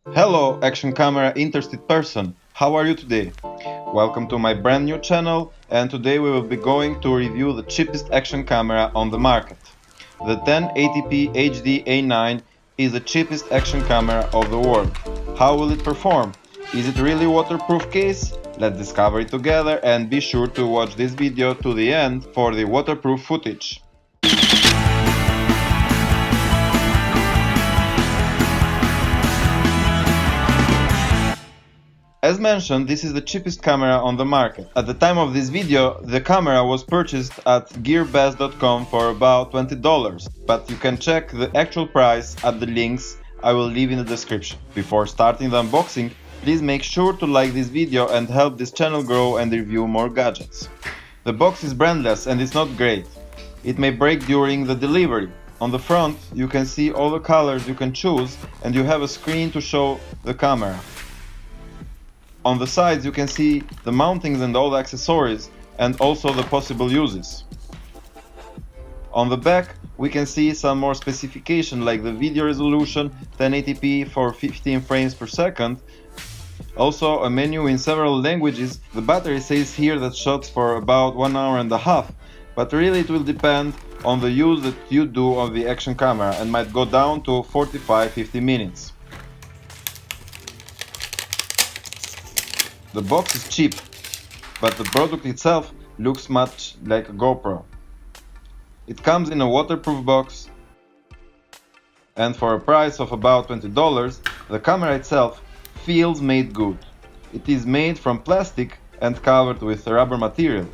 Hello, action camera interested person, how are you today? Welcome to my brand new channel, and today we will be going to review the cheapest action camera on the market. The 1080p HD A9 is the cheapest action camera of the world. How will it perform? Is it really waterproof case? Let's discover it together, and be sure to watch this video to the end for the waterproof footage. As mentioned, this is the cheapest camera on the market. At the time of this video, the camera was purchased at gearbest.com for about $20, but you can check the actual price at the links I will leave in the description. Before starting the unboxing, please make sure to like this video and help this channel grow and review more gadgets. The box is brandless and it's not great. It may break during the delivery. On the front, you can see all the colors you can choose, and you have a screen to show the camera. On the sides you can see the mountings and all the accessories, and also the possible uses. On the back we can see some more specification, like the video resolution 1080p for 15 frames per second. Also a menu in several languages. The battery says here that shots for about 1 hour and a half, but really it will depend on the use that you do of the action camera and might go down to 45-50 minutes. The box is cheap, but the product itself looks much like a GoPro. It comes in a waterproof box, and for a price of about $20, the camera itself feels made good. It is made from plastic and covered with rubber material.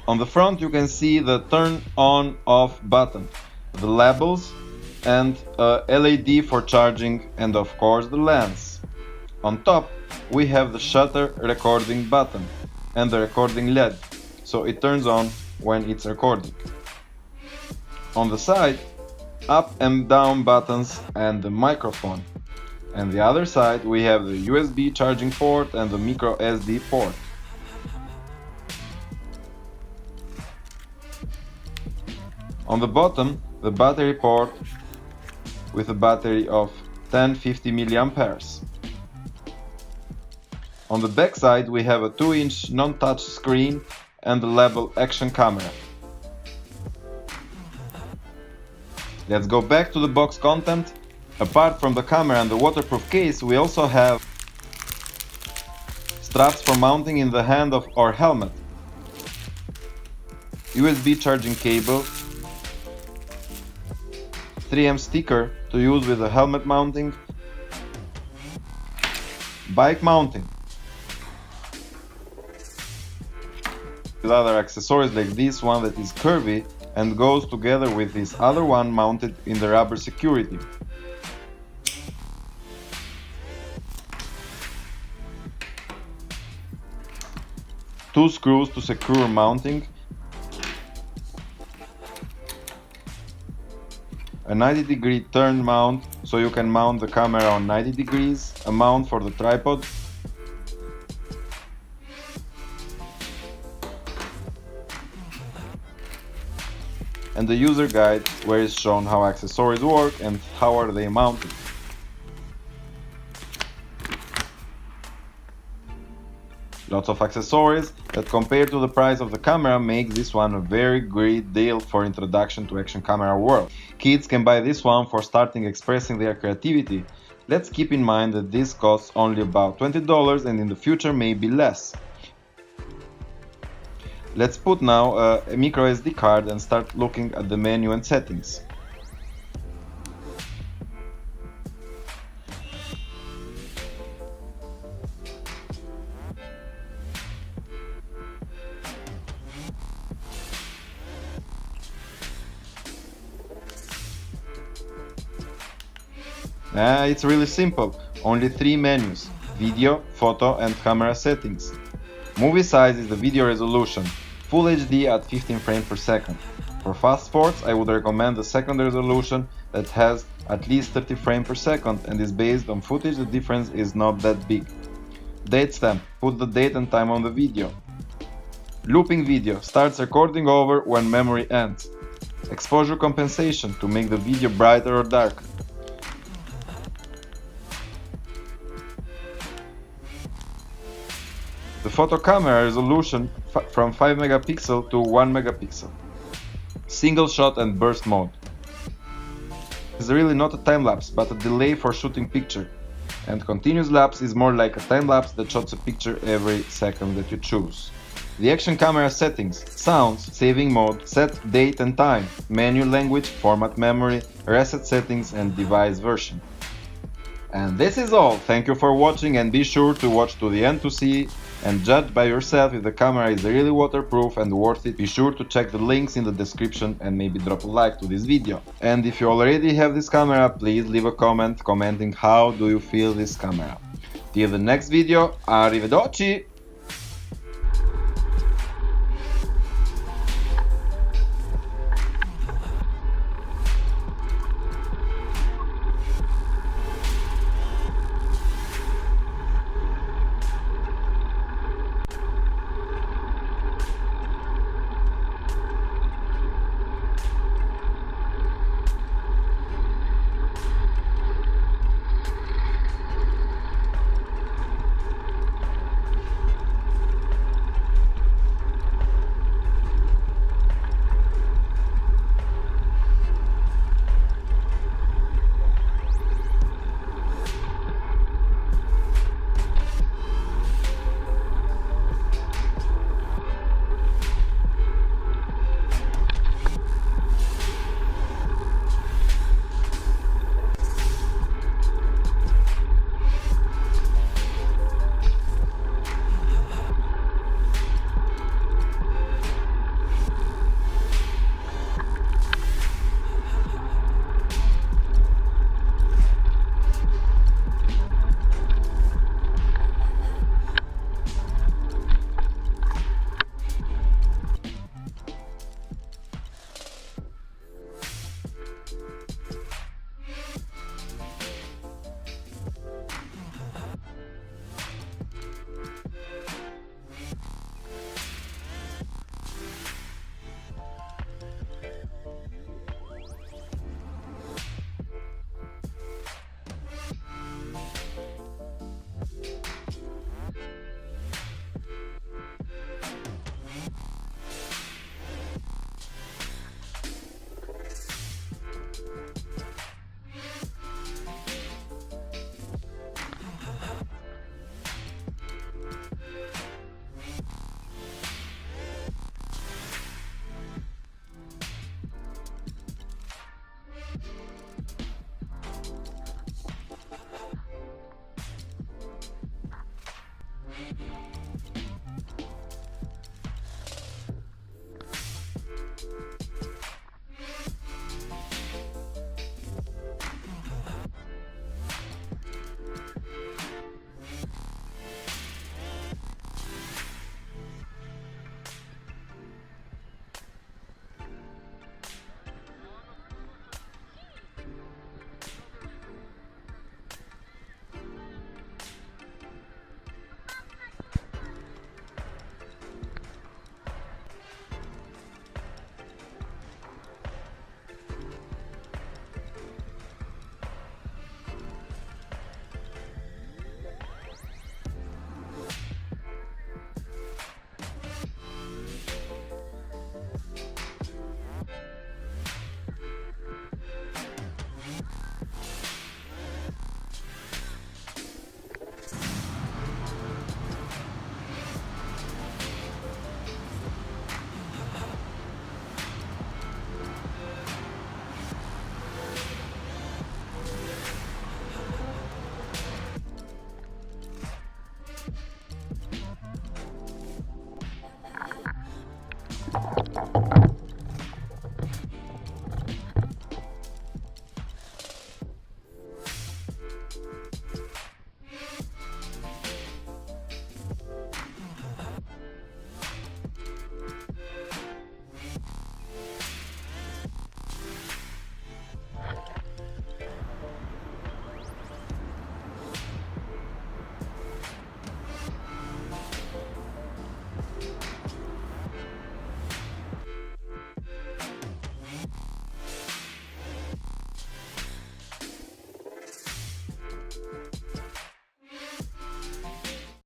On the front you can see the turn on off button, the labels, and a LED for charging, and of course the lens. On top we have the shutter recording button and the recording LED, so it turns on when it's recording. On the side, up and down buttons and the microphone, and the other side we have the USB charging port and the micro SD port. On the bottom, the battery port with a battery of 1050 mAh. On the back side we have a 2-inch non-touch screen and the label action camera. Let's go back to the box content. Apart from the camera and the waterproof case, we also have straps for mounting in the hand or helmet, USB charging cable, 3M sticker to use with the helmet mounting, bike mounting, with other accessories like this one that is curvy and goes together with this other one mounted in the rubber security. Two screws to secure mounting, a 90-degree turn mount so you can mount the camera on 90 degrees, a mount for the tripod, and the user guide where is shown how accessories work and how are they mounted. Lots of accessories that, compared to the price of the camera, make this one a very great deal for introduction to action camera world. Kids can buy this one for starting expressing their creativity. Let's keep in mind that this costs only about $20 and in the future may be less. Let's put now a micro SD card and start looking at the menu and settings. It's really simple, only 3 menus: video, photo and camera settings. Movie size is the video resolution, Full HD at 15 frames per second. For fast sports I would recommend the second resolution that has at least 30 frames per second and is based on footage. The difference is not that big. Date stamp, put the date and time on the video. Looping video, starts recording over when memory ends. exposure compensation to make the video brighter or darker, the photo camera resolution from 5 megapixel to 1 megapixel, single shot and burst mode. It's really not a time-lapse but a delay for shooting picture, and continuous lapse is more like a time-lapse that shots a picture every second that you choose. The action camera settings: sounds, saving mode, set date and time, menu language, format memory, reset settings and device version. And this is all. Thank you for watching, and be sure to watch to the end to see and judge by yourself if the camera is really waterproof and worth it. Be sure to check the links in the description and maybe drop a like to this video. And if you already have this camera, please leave a comment commenting how do you feel this camera. Till the next video, arrivederci!